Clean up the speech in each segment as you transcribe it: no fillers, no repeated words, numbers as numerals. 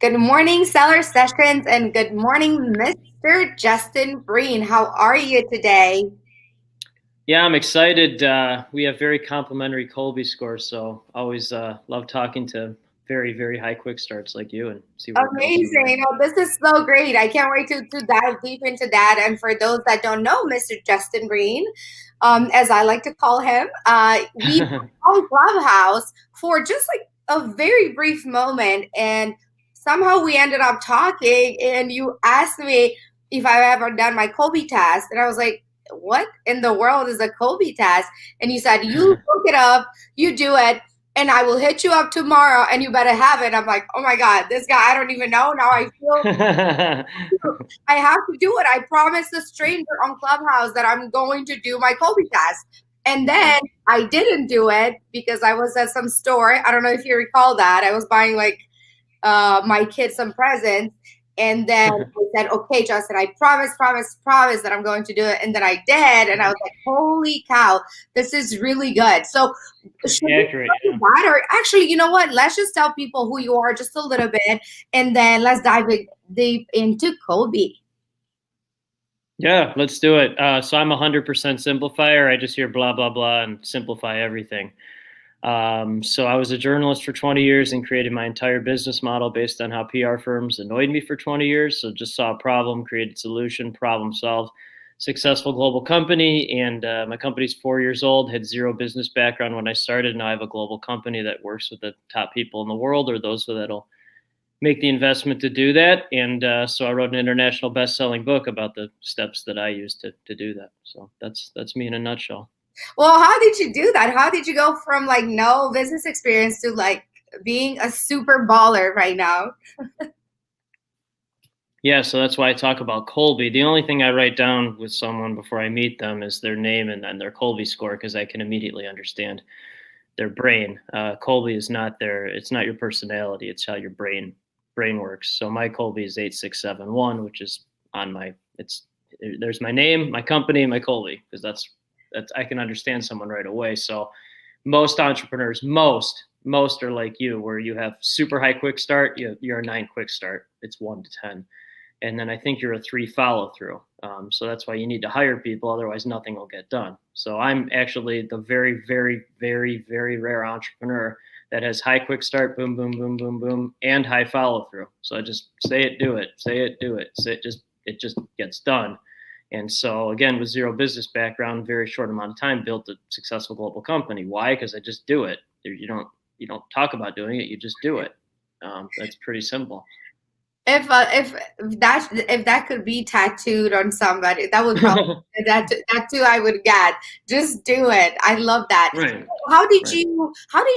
Good morning, Seller Sessions, and good morning, Mr. Justin Breen. How are you today? Yeah, I'm excited. We have very complimentary Colby scores, so always love talking to very, very high quick starts like you and see where it goes from there. Amazing. Oh, this is so great. I can't wait to dive deep into that. And for those that don't know, Mr. Justin Breen, as I like to call him, we on Clubhouse for just like a very brief moment. And somehow we ended up talking, and you asked me if I've ever done my Kobe test. And I was like, what in the world is a Kobe test? And you said, you look it up, you do it, and I will hit you up tomorrow and you better have it. I'm like, oh my God, this guy, I don't even know. Now I feel I have to do it. I promised a stranger on Clubhouse that I'm going to do my Kobe test. And then I didn't do it because I was at some store. I don't know if you recall that. I was buying like my kids some presents. And then I said, okay, Justin, I promise that I'm going to do it. And then I did. And I was like, holy cow, this is really good. So should we Accurate. start with that? Or actually, you know what? Let's just tell people who you are just a little bit. And then let's dive deep into Kobe. Yeah, let's do it. So I'm 100% simplifier. I just hear blah, blah, blah and simplify everything. So I was a journalist for 20 years and created my entire business model based on how PR firms annoyed me for 20 years. So just saw a problem, created solution, problem solved, successful global company. And my company's 4 years old, had zero business background when I started. Now I have a global company that works with the top people in the world or those that'll make the investment to do that. And so I wrote an international best-selling book about the steps that I use to do that. So that's me in a nutshell. Well, how did you do that? How did you go from like no business experience to like being a super baller right now? Yeah, so that's why I talk about Colby. The only thing I write down with someone before I meet them is their name and then their Colby score because I can immediately understand their brain. Colby is not it's not your personality, it's how your brain works. So my Colby is 8671, which is on my there's my name, my company, my Colby, because that's I can understand someone right away. So most entrepreneurs, most are like you, where you have super high quick start, you're a 9 quick start. It's 1 to 10. And then I think you're a 3 follow through. So that's why you need to hire people. Otherwise, nothing will get done. So I'm actually the very, very, very, very rare entrepreneur that has high quick start, boom, boom, boom, boom, boom, and high follow through. So I just say it, do it, say it, do it. So it just gets done. And so again, with zero business background, very short amount of time, built a successful global company. Why? Because I just do it. You don't talk about doing it. You just do it. That's pretty simple. If that could be tattooed on somebody, that would probably that too I would get. Just do it. I love that. Right. Right. How did you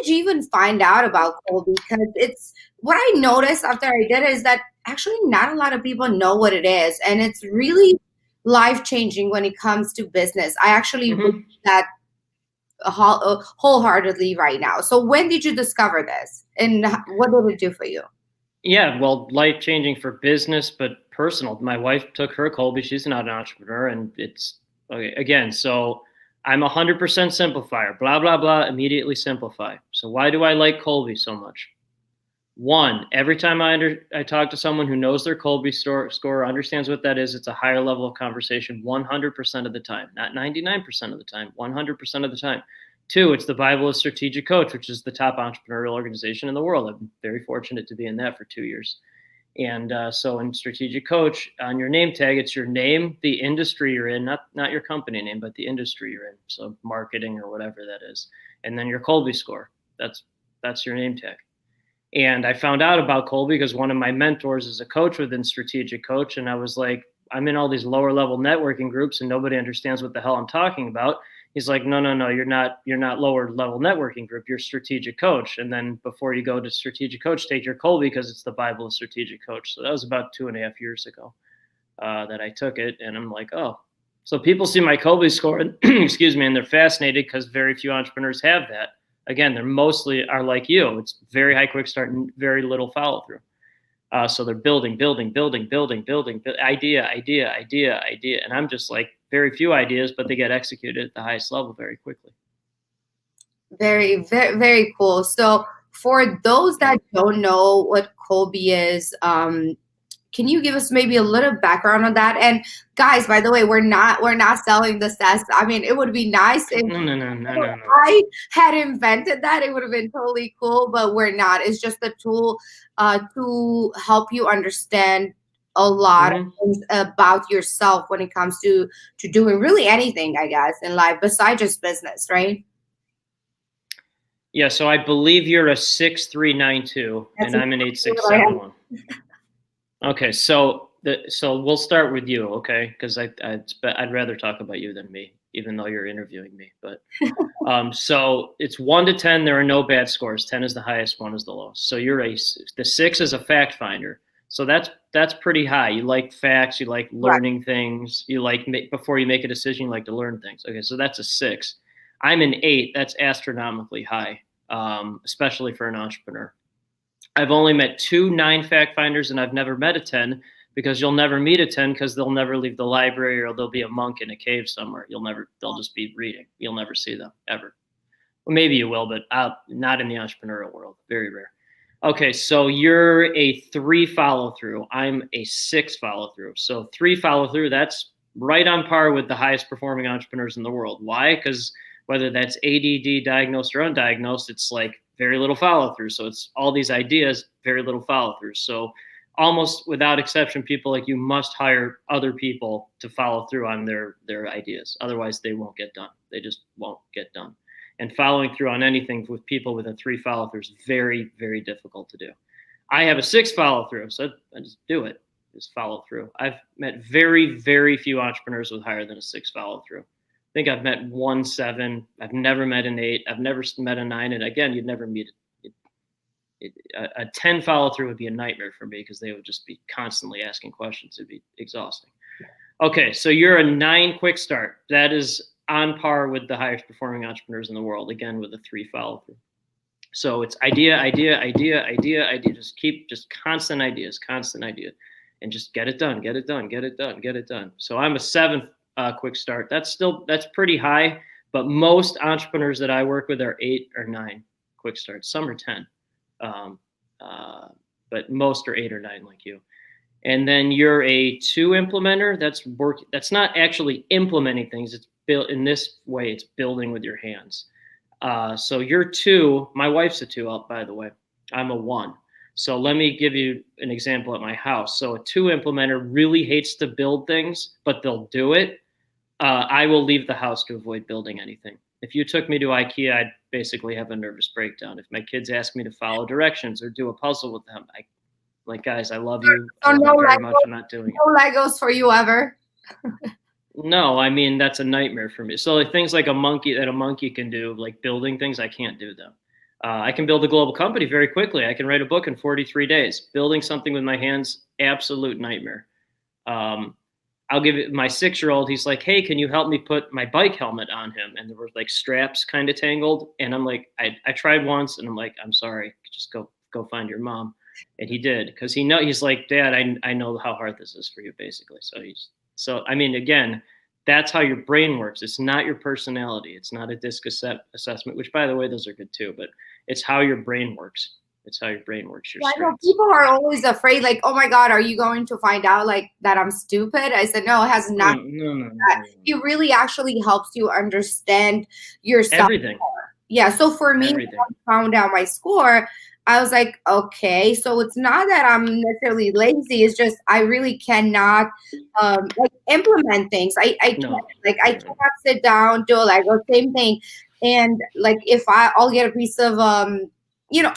even find out about Colby? Because it's what I noticed after I did it is that actually not a lot of people know what it is, and it's really life changing when it comes to business. I actually believe Mm-hmm. that wholeheartedly right now. So when did you discover this, and what did it do for you? Yeah, well, life changing for business, but personal. My wife took her Colby. She's not an entrepreneur, and it's okay, again. So I'm 100% simplifier. Blah blah blah. Immediately simplify. So why do I like Colby so much? One, every time I talk to someone who knows their Colby score, understands what that is, it's a higher level of conversation 100% of the time, not 99% of the time, 100% of the time. Two, it's the Bible of Strategic Coach, which is the top entrepreneurial organization in the world. I'm very fortunate to be in that for 2 years. And so in Strategic Coach, on your name tag, it's your name, the industry you're in, not your company name, but the industry you're in. So marketing or whatever that is. And then your Colby score. That's your name tag. And I found out about Colby because one of my mentors is a coach within Strategic Coach. And I was like, I'm in all these lower level networking groups and nobody understands what the hell I'm talking about. He's like, no, you're not lower level networking group. You're Strategic Coach. And then before you go to Strategic Coach, take your Colby because it's the Bible of Strategic Coach. So that was about 2.5 years ago that I took it. And I'm like, oh, so people see my Colby score, and, excuse me, and they're fascinated because very few entrepreneurs have that. Again, they're mostly are like you. It's very high quick start and very little follow through. So they're building, idea, and I'm just like very few ideas, but they get executed at the highest level very quickly. Very, very, very cool. So for those that don't know what Colby is. Can you give us maybe a little background on that? And guys, by the way, we're not selling this test. I mean, it would be nice if No. I had invented that. It would have been totally cool, but we're not. It's just a tool to help you understand a lot of things about yourself when it comes to doing really anything, I guess, in life besides just business, right? Yeah, so I believe you're a 6392 and I'm an 8671. Okay, so we'll start with you, okay? Because I'd rather talk about you than me, even though you're interviewing me. But so it's 1 to 10. There are no bad scores. 10 is the highest, 1 is the lowest. So the 6 is a fact finder. So that's pretty high. You like facts. You like learning things. You like before you make a decision, you like to learn things. Okay, so that's a 6. I'm an 8. That's astronomically high, especially for an entrepreneur. I've only met 2 9 fact finders, and I've never met a 10 because you'll never meet a 10 because they'll never leave the library or they'll be a monk in a cave somewhere. They'll just be reading. You'll never see them ever. Well, maybe you will, but not in the entrepreneurial world. Very rare. Okay, so you're a 3 follow through. I'm a 6 follow through. So 3 follow through, that's right on par with the highest performing entrepreneurs in the world. Why? Because whether that's ADD diagnosed or undiagnosed, it's like very little follow through. So it's all these ideas, very little follow through. So almost without exception, people like you must hire other people to follow through on their ideas. Otherwise, they won't get done. They just won't get done. And following through on anything with people with a 3 follow through is very, very difficult to do. I have a 6 follow through, so I just do it. Just follow through. I've met very, very few entrepreneurs with higher than a 6 follow through. I think I've met 1 7. I've never met an 8. I've never met a 9. And again, you'd never meet a 10 follow through would be a nightmare for me because they would just be constantly asking questions. It'd be exhausting. Okay, so you're a 9 quick start. That is on par with the highest performing entrepreneurs in the world. Again, with a 3 follow through. So it's idea. Just constant ideas, and just get it done. So I'm a 7 quick start. That's pretty high, but most entrepreneurs that I work with are 8 or 9 quick starts. Some are 10, but most are 8 or 9 like you. And then you're a 2 implementer. That's not actually implementing things. It's built in this way. It's building with your hands. So you're 2. My wife's a 2, by the way. I'm a 1. So let me give you an example at my house. So a 2 implementer really hates to build things, but they'll do it. I will leave the house to avoid building anything. If you took me to IKEA, I'd basically have a nervous breakdown. If my kids ask me to follow directions or do a puzzle with them, guys, I love you. I love you very much. I'm not doing it. No Legos for you ever. No, I mean, that's a nightmare for me. So things like a monkey can do, like building things, I can't do them. I can build a global company very quickly. I can write a book in 43 days. Building something with my hands, absolute nightmare. I'll give it my 6-year-old. He's like, hey, can you help me put my bike helmet on him? And there were like straps kind of tangled. And I'm like, I tried once and I'm like, I'm sorry, just go find your mom. And he did, because he's like, Dad, I know how hard this is for you, basically. So I mean, again, that's how your brain works. It's not your personality. It's not a DISC assessment, which, by the way, those are good too, but it's how your brain works. It's how your brain works. I know people are always afraid, like, oh my God, are you going to find out like that I'm stupid? I said, no, it has nothing to do with that. It really actually helps you understand yourself. Everything. Yeah. So for me, when I found out my score, I was like, okay, so it's not that I'm necessarily lazy. It's just I really cannot like implement things. I cannot sit down, do like the same thing. And like if I'll get a piece of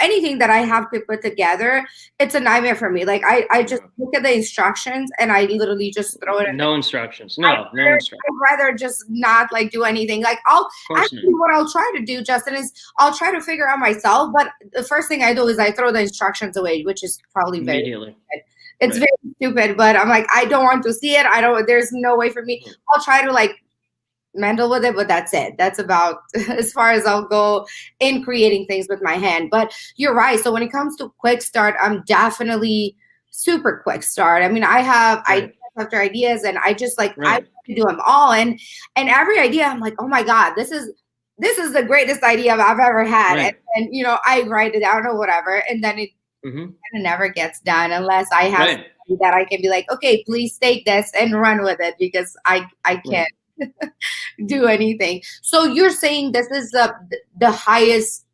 anything that I have to put together, it's a nightmare for me. Like I just look at the instructions and I literally just throw it in. No instructions. No instructions. I'd rather just not like do anything. Like what I'll try to do, Justin, is I'll try to figure out myself. But the first thing I do is I throw the instructions away, which is probably immediately. It's very stupid, but I'm like, I don't want to see it. There's no way for me. I'll try to like mental with it, but that's it. That's about as far as I'll go in creating things with my hand. But you're right. So when it comes to quick start, I'm definitely super quick start. I mean, I have ideas after ideas, and I just like I do them all, and every idea I'm like, oh my God, this is the greatest idea I've ever had. And I write it down or whatever, and then Mm-hmm. It never gets done unless I have Right. somebody that I can be like, okay, please take this and run with it because I Right. can't do anything. So you're saying this is the highest.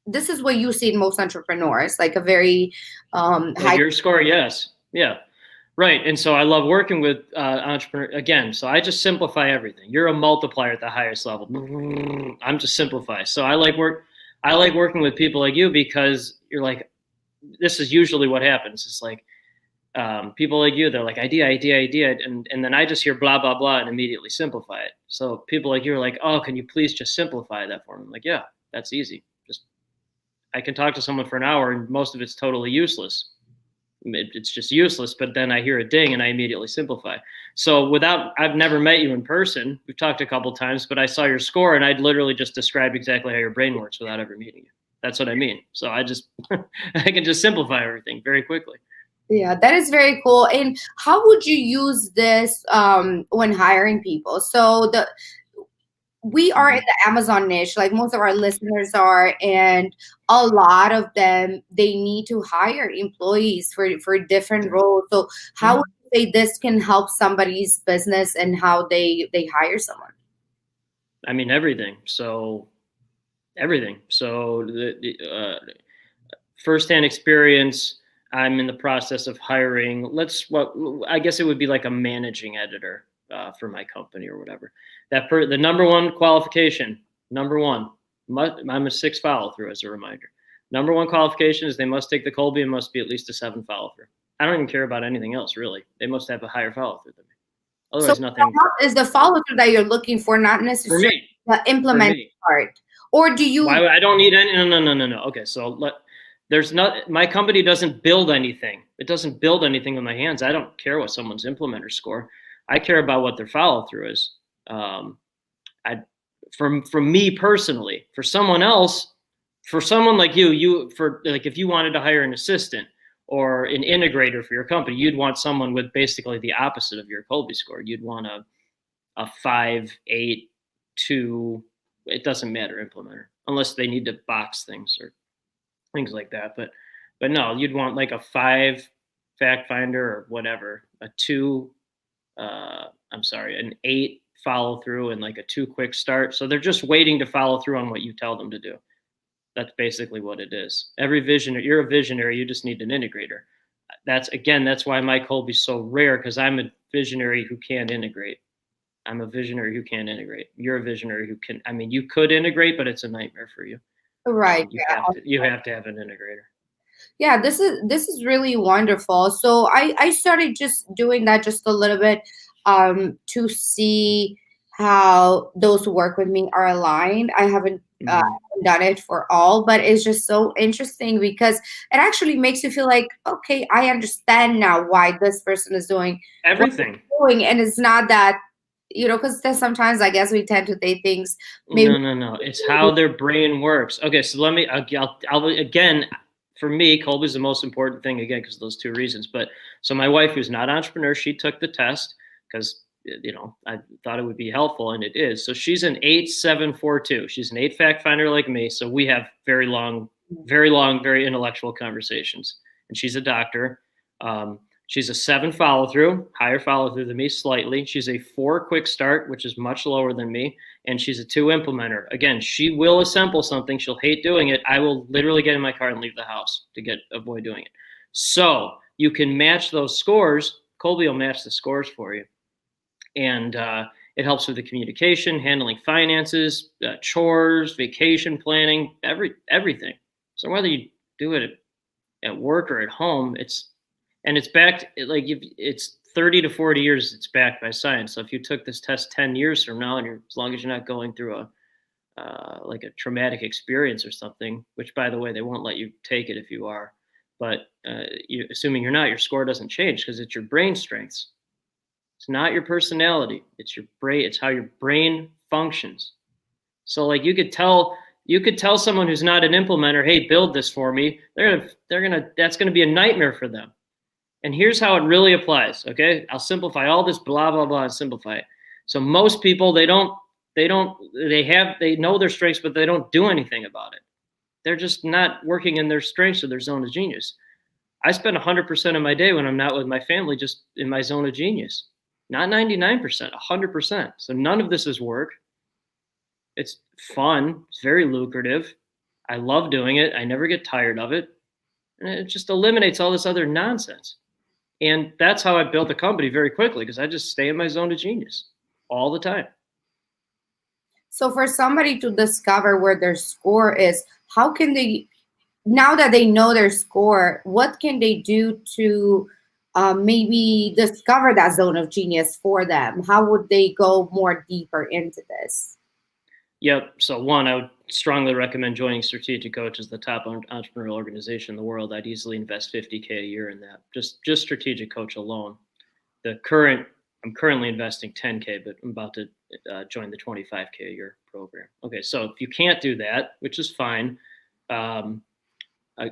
This is what you see in most entrepreneurs, like a very Like high. your score, yes. Yeah. Right. And so I love working with entrepreneur again. So I just simplify everything. You're a multiplier at the highest level. I'm just simplify. So I like working with people like you because you're like, this is usually what happens. It's like people like you, they're like idea, and then I just hear blah blah blah and immediately simplify it. So people like you are like, oh, can you please just simplify that for me? I'm like, yeah, that's easy. Just I can talk to someone for an hour and most of it's totally useless. It's just useless. But then I hear a ding and I immediately simplify. So I've never met you in person. We've talked a couple times, but I saw your score and I'd literally just describe exactly how your brain works without ever meeting you. That's what I mean. So I just I can just simplify everything very quickly. Yeah, that is very cool. And how would you use this when hiring people? So we are in Mm-hmm. the Amazon niche, like most of our listeners are, and a lot of them they need to hire employees for different Right. roles. So how Mm-hmm. would you say this can help somebody's business and how they hire someone? I mean everything. So everything. So firsthand experience. I'm in the process of hiring. I guess it would be like a managing editor for my company or whatever. The number one qualification, number one, I'm a 6 follow through as a reminder. Number one qualification is they must take the Colby and must be at least a 7 follow through. I don't even care about anything else really. They must have a higher follow through than me. So Otherwise, nothing is the follow through that you're looking for, not for necessarily me. the For implement me. part, or do you? Why I don't need any? No. Okay, so there's not. My company doesn't build anything. It doesn't build anything with my hands. I don't care what someone's implementer score. I care about what their follow through is. I from me personally. For someone else, for someone like you for like if you wanted to hire an assistant or an integrator for your company, you'd want someone with basically the opposite of your Colby score. You'd want a 5, 8, 2. It doesn't matter implementer unless they need to box things or things like that. But no, you'd want like a 5 fact finder or whatever, a 2. I'm sorry, an 8 follow through and like a 2 quick start. So they're just waiting to follow through on what you tell them to do. That's basically what it is. Every visionary, you're a visionary. You just need an integrator. That's why my Colby's so rare because I'm a visionary who can't integrate. I'm a visionary who can't integrate. You're a visionary who can. I mean, you could integrate, but it's a nightmare for you. Right. You have to have an integrator. Yeah, this is really wonderful. So I started just doing that just a little bit to see how those who work with me are aligned. I haven't Mm-hmm. done it for all, but it's just so interesting because it actually makes you feel like, okay, I understand now why this person is doing what Everything. they're doing, and it's not that, because sometimes I guess we tend to say things maybe. No. It's how their brain works. Okay, so let me. I'll again. For me, Colby's the most important thing again because of those 2 reasons. But so my wife, who's not an entrepreneur, she took the test because I thought it would be helpful, and it is. So she's an 8-7-4-2. She's an 8 fact finder like me. So we have very long, very intellectual conversations. And she's a doctor. She's a 7 follow through, higher follow through than me slightly. She's a 4 quick start, which is much lower than me. And she's a 2 implementer. Again, she will assemble something. She'll hate doing it. I will literally get in my car and leave the house to avoid doing it. So you can match those scores. Colby will match the scores for you. And it helps with the communication, handling finances, chores, vacation planning, everything. So whether you do it at work or at home, it's backed, like it's 30 to 40 years, it's backed by science. So if you took this test 10 years from now, and as long as you're not going through like a traumatic experience or something, which by the way, they won't let you take it if you are, but assuming you're not, your score doesn't change because it's your brain strengths. It's not your personality. It's your brain. It's how your brain functions. So like you could tell someone who's not an implementer, hey, build this for me. That's gonna be a nightmare for them. And here's how it really applies. Okay, I'll simplify all this blah blah blah and simplify it. So most people they know their strengths, but they don't do anything about it. they're just not working in their strengths or their zone of genius. I spend 100% of my day when I'm not with my family just in my zone of genius. Not 99%, 100%. So none of this is work. It's fun. It's very lucrative. I love doing it. I never get tired of it. And it just eliminates all this other nonsense. And that's how I built the company very quickly, because I just stay in my zone of genius all the time. So for somebody to discover where their score is, how can they, now that they know their score, what can they do to maybe discover that zone of genius for them? How would they go more deeper into this? Yep. So one, I would strongly recommend joining Strategic Coach as the top entrepreneurial organization in the world. I'd easily invest $50K a year in that. Just Strategic Coach alone. I'm currently investing $10K, but I'm about to join the $25K a year program. Okay, so if you can't do that, which is fine,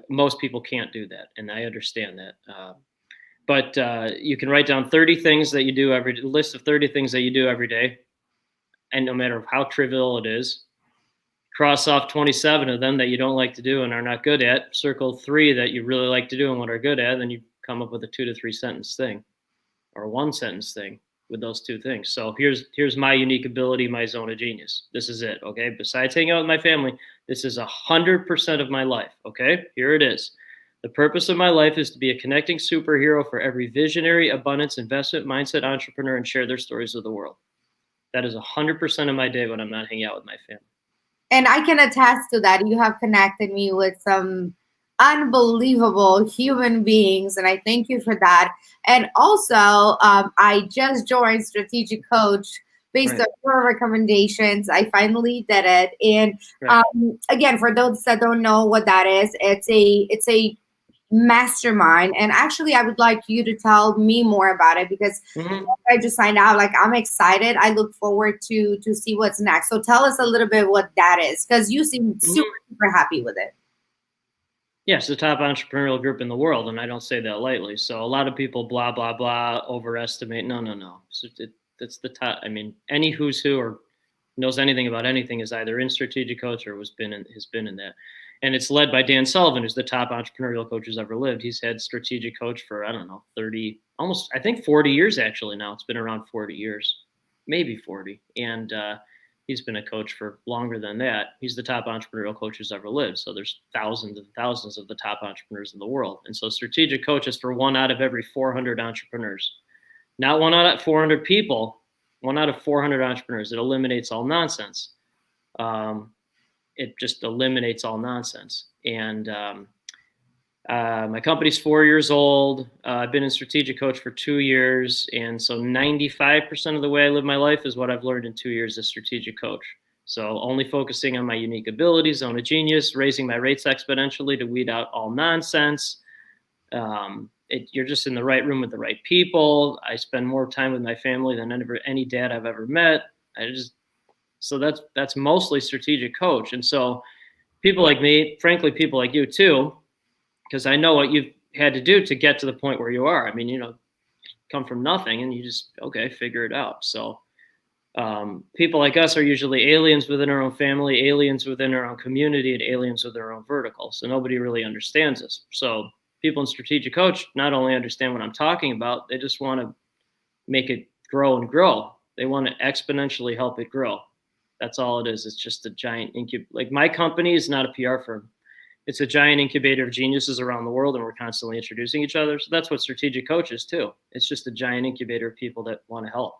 most people can't do that, and I understand that. But you can write down 30 things that you do list of 30 things that you do every day, and no matter how trivial it is, cross off 27 of them that you don't like to do and are not good at. Circle 3 that you really like to do and what are good at, and then you come up with a 2 to 3 sentence thing, or a 1 sentence thing with those 2 things. So here's my unique ability, my zone of genius. This is it. Okay. Besides hanging out with my family, this is 100% of my life. Okay. Here it is. The purpose of my life is to be a connecting superhero for every visionary, abundance, investment, mindset entrepreneur, and share their stories with the world. That is 100% of my day when I'm not hanging out with my family. And I can attest to that. You have connected me with some unbelievable human beings, and I thank you for that. And also, I just joined Strategic Coach based on your recommendations. I finally did it. And again, for those that don't know what that is, it's a mastermind. And actually, I would like you to tell me more about it, because I just signed out. Like, I'm excited. I look forward to see what's next. So tell us a little bit what that is, because you seem super happy with it. Yes, the top entrepreneurial group in the world, and I don't say that lightly. So a lot of people blah blah blah overestimate. No. So it's the top. I mean, any who's who or knows anything about anything is either in Strategic Coach or has been in that. And it's led by Dan Sullivan, who's the top entrepreneurial coach who's ever lived. He's had Strategic Coach for, I don't know, 30, almost, I think 40 years actually now. It's been around 40 years, maybe 40. And he's been a coach for longer than that. He's the top entrepreneurial coach who's ever lived. So there's thousands and thousands of the top entrepreneurs in the world. And so Strategic Coach is for 1 out of every 400 entrepreneurs. Not 1 out of 400 people, 1 out of 400 entrepreneurs. It eliminates all nonsense. It just eliminates all nonsense. And my company's 4 years old. I've been in Strategic Coach for 2 years. And so 95% of the way I live my life is what I've learned in 2 years as Strategic Coach. So only focusing on my unique abilities, zone of genius, raising my rates exponentially to weed out all nonsense. You're just in the right room with the right people. I spend more time with my family than any dad I've ever met. So that's mostly Strategic Coach. And so people like me, frankly, people like you too, because I know what you've had to do to get to the point where you are. I mean, come from nothing and you just, figure it out. So people like us are usually aliens within our own family, aliens within our own community, and aliens within our own vertical. So nobody really understands us. So people in Strategic Coach not only understand what I'm talking about, they just want to make it grow and grow. They want to exponentially help it grow. That's all it is. It's just a giant incubator. Like, my company is not a PR firm. It's a giant incubator of geniuses around the world, and we're constantly introducing each other. So that's what Strategic Coach is too. It's just a giant incubator of people that want to help.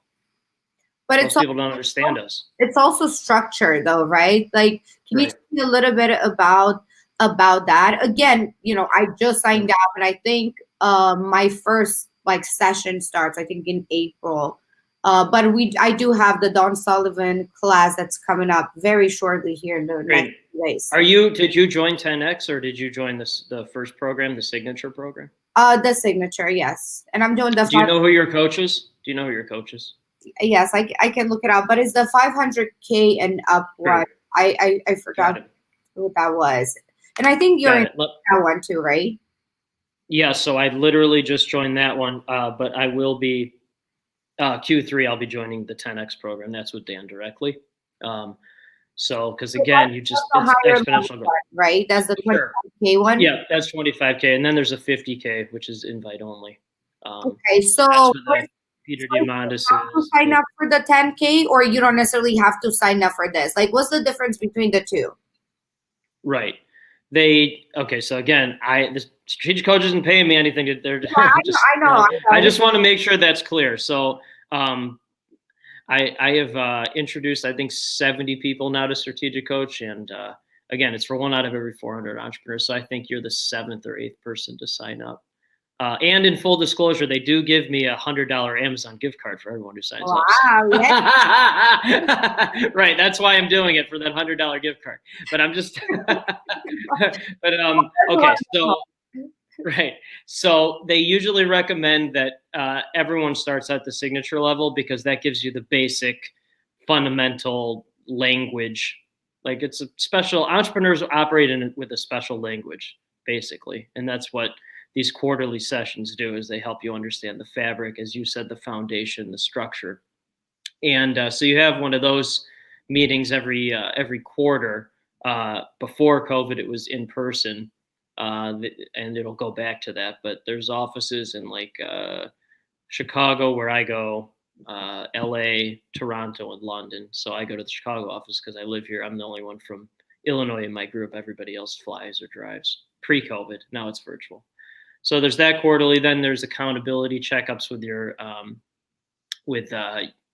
But most people don't understand us. It's also structured though, right? Like, can you tell me a little bit about that? Again, I just signed up, and I think my first session starts, I think, in April. But I do have the Don Sullivan class that's coming up very shortly here in the next few days. Did you join 10X, or did you join the first program, the signature program? The signature, yes. And I'm doing the. Do you know who your coach is? Yes, I can look it up, but it's the 500K and up one. I forgot what that was. And I think you're in that one too, right? Yeah, so I literally just joined that one, but I will be. Q3, I'll be joining the 10X program. That's with Dan directly. So, because So again, that's the it's higher level exponential growth. one, right? That's the Sure. 25K one. Yeah, that's 25K. And then there's a 50K, which is invite only. Okay, so That's for the Peter so you have to Diamandis. sign up for the 10K, or you don't necessarily have to sign up for this. Like, what's the difference between the two? Right. Okay. So again, the strategic coach isn't paying me anything. They're Yeah, I know, just, I know, I I know. just want to make sure that's clear. So, I have introduced, I think, 70 people now to strategic coach. And again, it's for 1 out of every 400 entrepreneurs. So I think you're the 7th or 8th person to sign up. And in full disclosure, they do give me $100 Amazon gift card for everyone who signs up. Wow, yeah. Right, that's why I'm doing it, for that $100 gift card. But I'm just, but okay, so right, so they usually recommend that everyone starts at the signature level, because that gives you the basic, fundamental language. Like, it's a special, entrepreneurs operate with a special language, basically, and that's what these quarterly sessions do, is they help you understand the fabric, as you said, the foundation, the structure. And so you have one of those meetings every quarter. Before COVID, it was in person, and it'll go back to that. But there's offices in like Chicago, where I go, LA, Toronto, and London. So I go to the Chicago office because I live here. I'm the only one from Illinois in my group. Everybody else flies or drives. Pre-COVID, now it's virtual. So there's that quarterly. Then there's accountability checkups with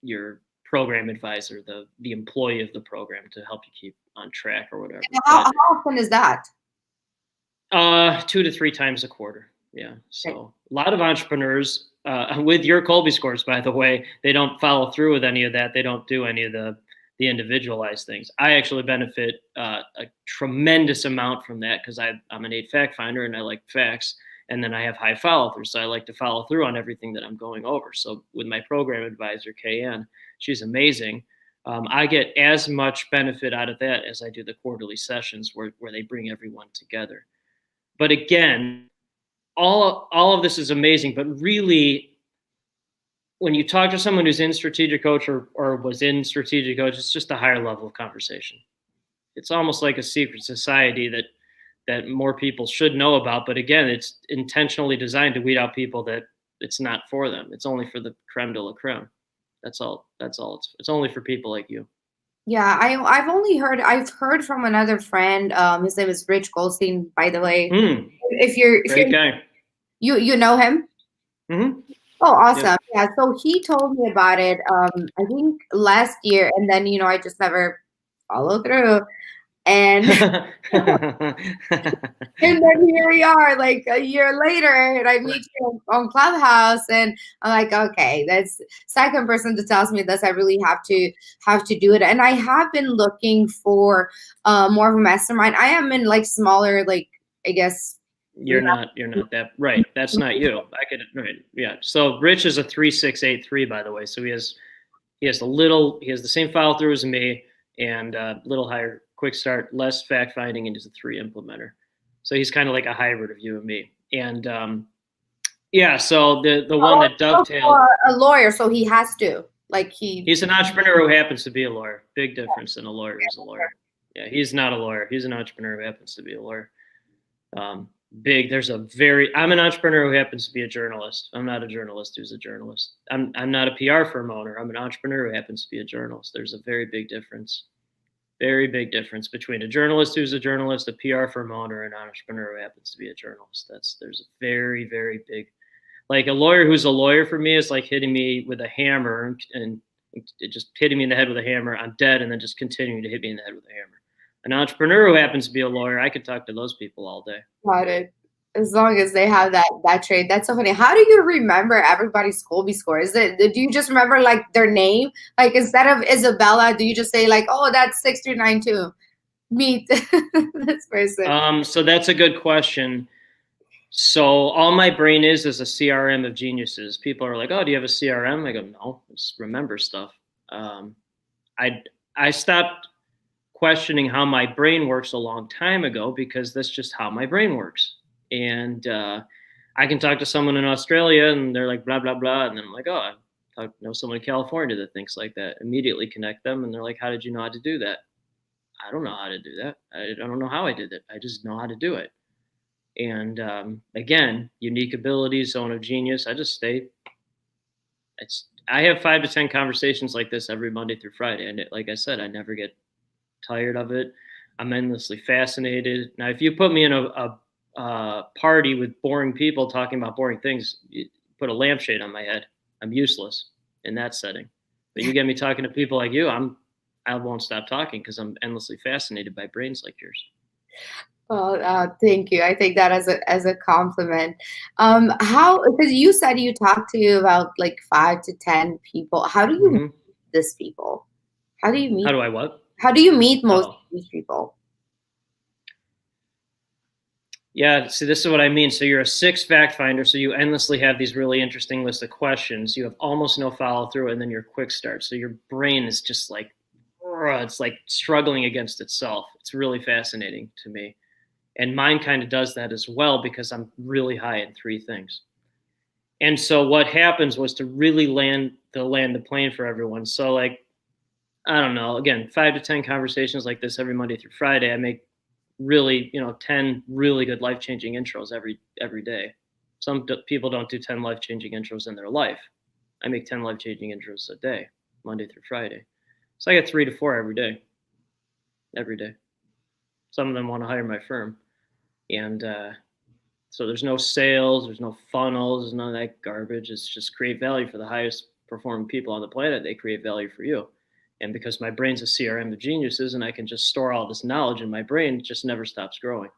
your program advisor, the employee of the program, to help you keep on track or whatever. How often is that? 2 to 3 times a quarter. Yeah. So a lot of entrepreneurs, with your Colby scores, by the way, they don't follow through with any of that. They don't do any of the individualized things. I actually benefit a tremendous amount from that, because I'm an 8 fact finder and I like facts. And then I have high follow through. So I like to follow through on everything that I'm going over. So with my program advisor, KN, she's amazing. I get as much benefit out of that as I do the quarterly sessions where they bring everyone together. But again, all of this is amazing. But really, when you talk to someone who's in strategic coach or was in strategic coach, it's just a higher level of conversation. It's almost like a secret society that more people should know about. But again, it's intentionally designed to weed out people that it's not for them. It's only for the creme de la creme. That's all. It's only for people like you. Yeah, I've heard from another friend. His name is Rich Goldstein, by the way. If you're Great guy. You know him? Mm-hmm. Oh, awesome. Yep. Yeah, so he told me about it, I think last year, and then, I just never followed through. And and then here we are, like a year later, and I meet you on Clubhouse, and I'm like, okay, that's second person that tells me this. I really have to do it, and I have been looking for more of a mastermind. I am in like smaller, like, I guess. You're not that right. That's not you. Right. Yeah. So Rich is a 3683, by the way. So he has the same follow through as me, and a little higher quick start, less fact finding, and he's a 3 implementer. So he's kind of like a hybrid of you and me. And yeah, so the one that dovetailed, a lawyer, so he has to, like, he's an entrepreneur who happens to be a lawyer. Big difference than a lawyer who's a lawyer. Yeah, he's not a lawyer. He's an entrepreneur who happens to be a lawyer. I'm an entrepreneur who happens to be a journalist. I'm not a journalist who's a journalist. I'm not a PR firm owner. I'm an entrepreneur who happens to be a journalist. There's a very big difference between a journalist who's a journalist, a PR firm owner, and an entrepreneur who happens to be a journalist. There's a very, very big, like, a lawyer who's a lawyer for me is like hitting me with a hammer and it just hitting me in the head with a hammer. I'm dead, and then just continuing to hit me in the head with a hammer. An entrepreneur who happens to be a lawyer, I could talk to those people all day. Got it. As long as they have that trait. That's so funny. How do you remember everybody's Colby score? Do you just remember like their name? Like, instead of Isabella, do you just say like, oh, that's 6392? Meet this person. So that's a good question. So all my brain is a CRM of geniuses. People are like, oh, do you have a CRM? I go, no, I just remember stuff. I stopped questioning how my brain works a long time ago, because that's just how my brain works. And I can talk to someone in Australia and they're like, blah, blah, blah. And then I'm like, oh, I know someone in California that thinks like that. Immediately connect them. And they're like, how did you know how to do that? I don't know how to do that. I don't know how I did it. I just know how to do it. And again, unique abilities, zone of genius. I just stay. I have 5 to 10 conversations like this every Monday through Friday, and like I said, I never get tired of it. I'm endlessly fascinated. Now, if you put me in a party with boring people talking about boring things, you put a lampshade on my head. I'm useless in that setting. But you get me talking to people like you, I won't stop talking because I'm endlessly fascinated by brains like yours. Well, thank you. I take that as a compliment. How, because you said you talked to about like 5 to 10 people. How do you meet Mm-hmm. these people? How do you How meet? do I what? How do you meet most of Oh, these people? yeah. See, this is what I mean. So you're a six fact finder. So you endlessly have these really interesting list of questions. You have almost no follow through, and then your quick start. So your brain is just like, it's like struggling against itself. It's really fascinating to me. And mine kind of does that as well because I'm really high in three things. And so what happens was to really land the plane for everyone. So like, I don't know, again, 5 to 10 conversations like this every Monday through Friday. I make really, 10 really good life-changing intros every day. Some people don't do 10 life-changing intros in their life. I make 10 life-changing intros a day, Monday through Friday. So I get 3 to 4 every day. Every day. Some of them want to hire my firm. And so there's no sales, there's no funnels, there's none of that garbage. It's just create value for the highest performing people on the planet. They create value for you. And because my brain's a CRM of geniuses and I can just store all this knowledge in my brain, it just never stops growing.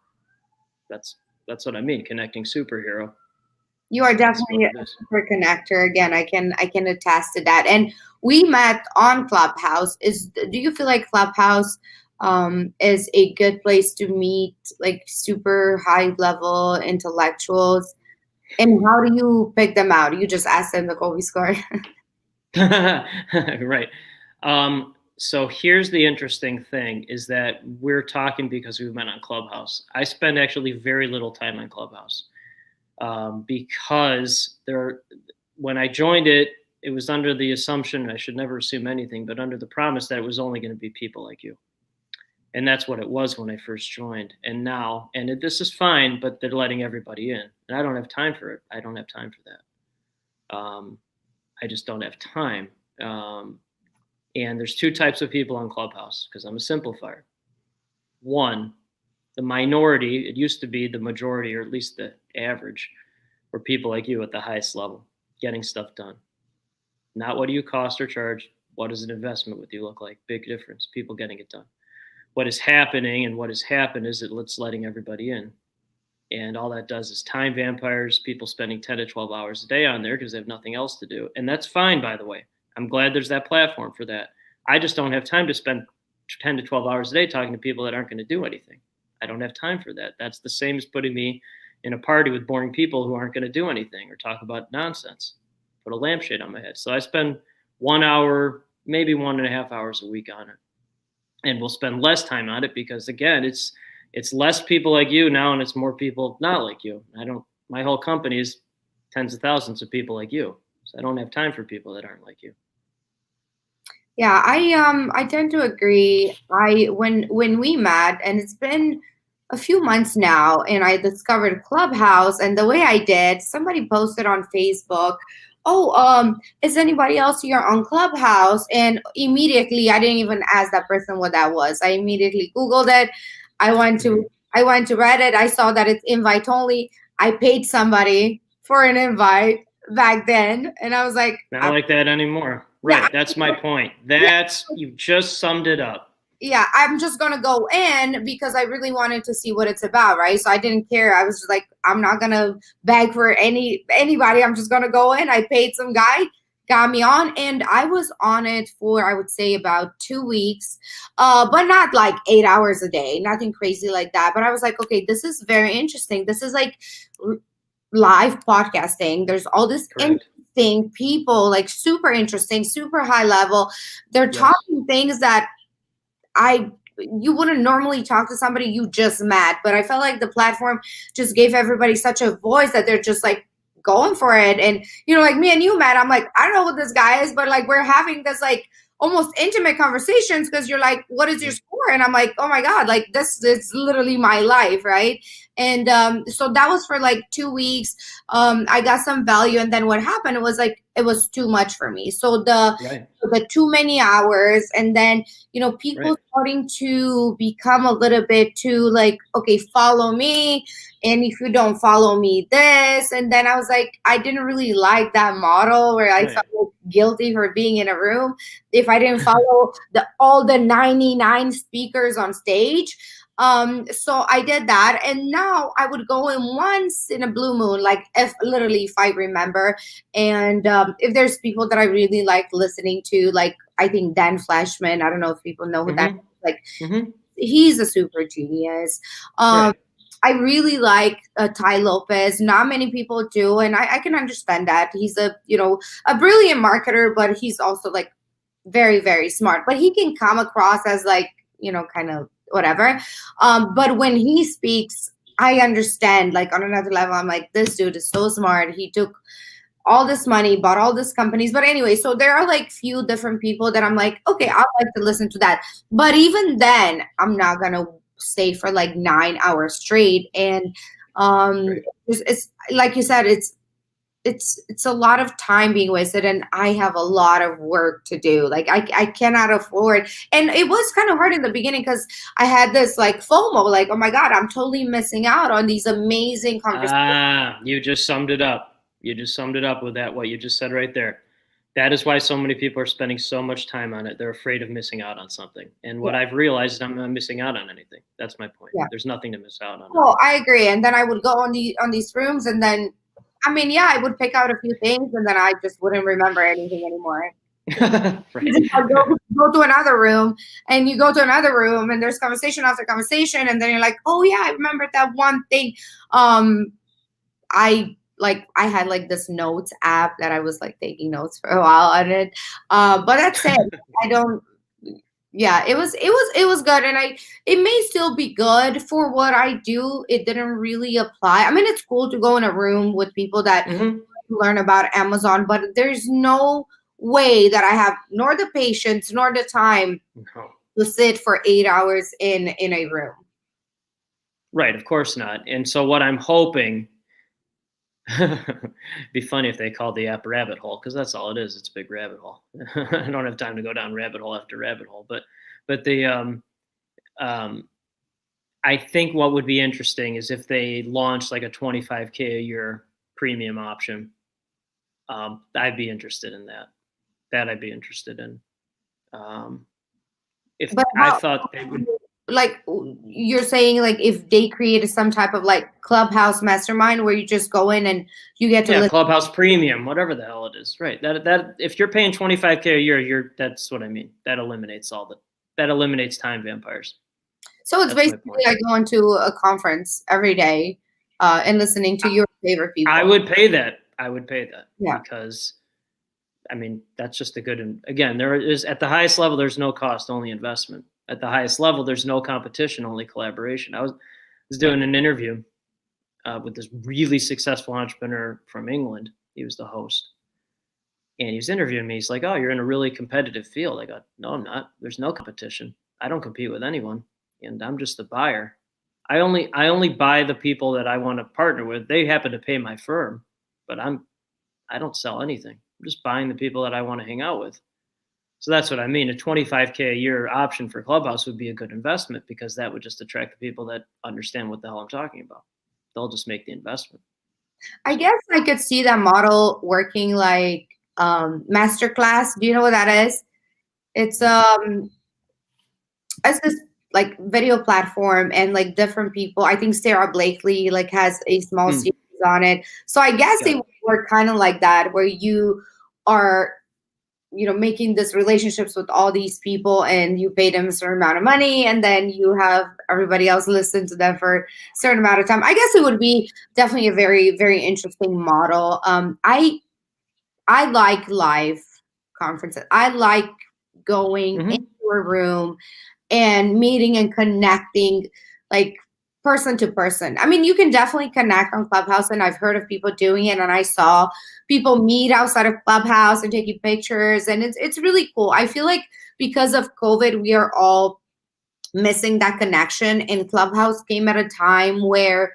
That's what I mean, connecting superhero. You are That's what definitely a it is. super connector. Again, I can attest to that. And we met on Clubhouse. Do you feel like Clubhouse is a good place to meet like super high level intellectuals? And how do you pick them out? You just ask them the Kobe score. Right. So here's the interesting thing is that we're talking because we met on Clubhouse. I spend actually very little time on Clubhouse because when I joined it, it was under the assumption, I should never assume anything, but under the promise that it was only going to be people like you. And that's what it was when I first joined. And now, this is fine, but they're letting everybody in. And I don't have time for it. I don't have time for that. I just don't have time. And there's two types of people on Clubhouse because I'm a simplifier. One, the minority, it used to be the majority, or at least the average, were people like you at the highest level, getting stuff done. Not what do you cost or charge, what does an investment with you look like? Big difference, people getting it done. What is happening and what has happened is it's letting everybody in. And all that does is time vampires, people spending 10 to 12 hours a day on there because they have nothing else to do. And that's fine, by the way. I'm glad there's that platform for that. I just don't have time to spend 10 to 12 hours a day talking to people that aren't going to do anything. I don't have time for that. That's the same as putting me in a party with boring people who aren't going to do anything or talk about nonsense. Put a lampshade on my head. So I spend 1 hour, maybe 1.5 hours a week on it. And we'll spend less time on it because, again, it's less people like you now and it's more people not like you. My whole company is tens of thousands of people like you. So I don't have time for people that aren't like you. Yeah, I tend to agree. When we met, and it's been a few months now, and I discovered Clubhouse, and the way I did, somebody posted on Facebook, "Oh, is anybody else here on Clubhouse?" And immediately, I didn't even ask that person what that was. I immediately Googled it. I went to I went to Reddit. I saw that it's invite only. I paid somebody for an invite back then, and I was like, Not like that anymore. yeah. Right. That's my point. Yeah, You just summed it up. yeah, I'm just gonna go in because I really wanted to see what it's about, right? So I didn't care. I was just like, I'm not gonna beg for anybody. I'm just gonna go in. I paid some guy, got me on, and I was on it for I would say about 2 weeks, but not like 8 hours a day, nothing crazy like that. But I was like, okay, this is very interesting. This is like live podcasting. There's all this Correct. interesting people, like super interesting, super high level. They're Yes. talking things that you wouldn't normally talk to somebody you just met, but I felt like the platform just gave everybody such a voice that they're just like going for it. And like me and you, Matt, I'm like, I don't know what this guy is, but like we're having this like almost intimate conversations because you're like, what is your score? before. And I'm like, oh my God, like this is literally my life, right? And so that was for like 2 weeks. I got some value, and then what happened was like it was too much for me. So Right. the too many hours, and then people Right. starting to become a little bit too like, okay, follow me, and if you don't follow me this, and then I was like, I didn't really like that model where I Right. felt guilty for being in a room if I didn't follow all the 99 speakers on stage. So I did that, and now I would go in once in a blue moon, like if I remember. And if there's people that I really like listening to, like I think Dan Flashman, I don't know if people know who that is. Mm-hmm. Like Mm-hmm. he's a super genius. Um, Right. I really like Ty Lopez. Not many people do, and I can understand that. He's a brilliant marketer, but he's also like very, very smart. But he can come across as like, kind of whatever. But when he speaks, I understand like on another level. I'm like, this dude is so smart. He took all this money, bought all these companies. But anyway, so there are like few different people that I'm like, okay, I'd like to listen to that. But even then, I'm not gonna stay for like 9 hours straight. And Right. it's like you said, it's a lot of time being wasted, and I have a lot of work to do. Like I cannot afford. And it was kind of hard in the beginning because I had this like FOMO, like, oh my God, I'm totally missing out on these amazing conversations. Ah, you just summed it up. You just summed it up with that, what you just said right there. That is why so many people are spending so much time on it. They're afraid of missing out on something. And Yeah, what I've realized is I'm not missing out on anything. That's my point. yeah. There's nothing to miss out on. Well, I agree. And then I would go on these rooms, and then I mean, yeah, I would pick out a few things, and then I just wouldn't remember anything anymore. Right. I go to another room, and you go to another room, and there's conversation after conversation, and then you're like, oh yeah, I remember that one thing. I had like this notes app that I was like taking notes for a while on it. But that's it. I don't. Yeah, it was good, and it may still be good for what I do. It didn't really apply. I mean, it's cool to go in a room with people that Hmm. learn about Amazon, but there's no way that I have nor the patience nor the time No. to sit for 8 hours in a room. Right, of course not. And so what I'm hoping be funny if they called the app rabbit hole, because that's all it is. It's a big rabbit hole. I don't have time to go down rabbit hole after rabbit hole. But the um I think what would be interesting is if they launched like a 25K a year premium option. I'd be interested in that. That I'd be interested in. If But I how, thought they would, like you're saying, like if they created some type of like clubhouse mastermind where you just go in and you get to yeah, listen. Clubhouse Premium, whatever the hell it is, right? That if you're paying 25K a year, that's what I mean. That eliminates time vampires. So it's That's my basically point. like going to a conference every day and listening to your favorite people. I would pay that. I would pay that Yeah. because I mean that's just a good. Again, there is at the highest level, there's no cost, only investment. At the highest level, there's no competition, only collaboration. I was doing an interview with this really successful entrepreneur from England. He was the host, and he was interviewing me. He's like, "Oh, you're in a really competitive field." I go, "No, I'm not. There's no competition. I don't compete with anyone, and I'm just the buyer. I only buy the people that I want to partner with. They happen to pay my firm, but I don't sell anything. I'm just buying the people that I want to hang out with." So that's what I mean. A 25K a year option for Clubhouse would be a good investment because that would just attract the people that understand what the hell I'm talking about. They'll just make the investment. I guess I could see that model working like masterclass. Do you know what that is? It's it's this like video platform, and like different people. I think Sarah Blakely like has a small Mm, series on it. So I guess got it it. would work kind of like that, where you are making these relationships with all these people, and you pay them a certain amount of money, and then you have everybody else listen to them for a certain amount of time. I guess it would be definitely a very, very interesting model. I like live conferences. I like going into Hmm. a room and meeting and connecting, like person to person. I mean, you can definitely connect on Clubhouse, and I've heard of people doing it, and I saw people meet outside of Clubhouse and taking pictures, and it's really cool. I feel like because of COVID, we are all missing that connection. And Clubhouse came at a time where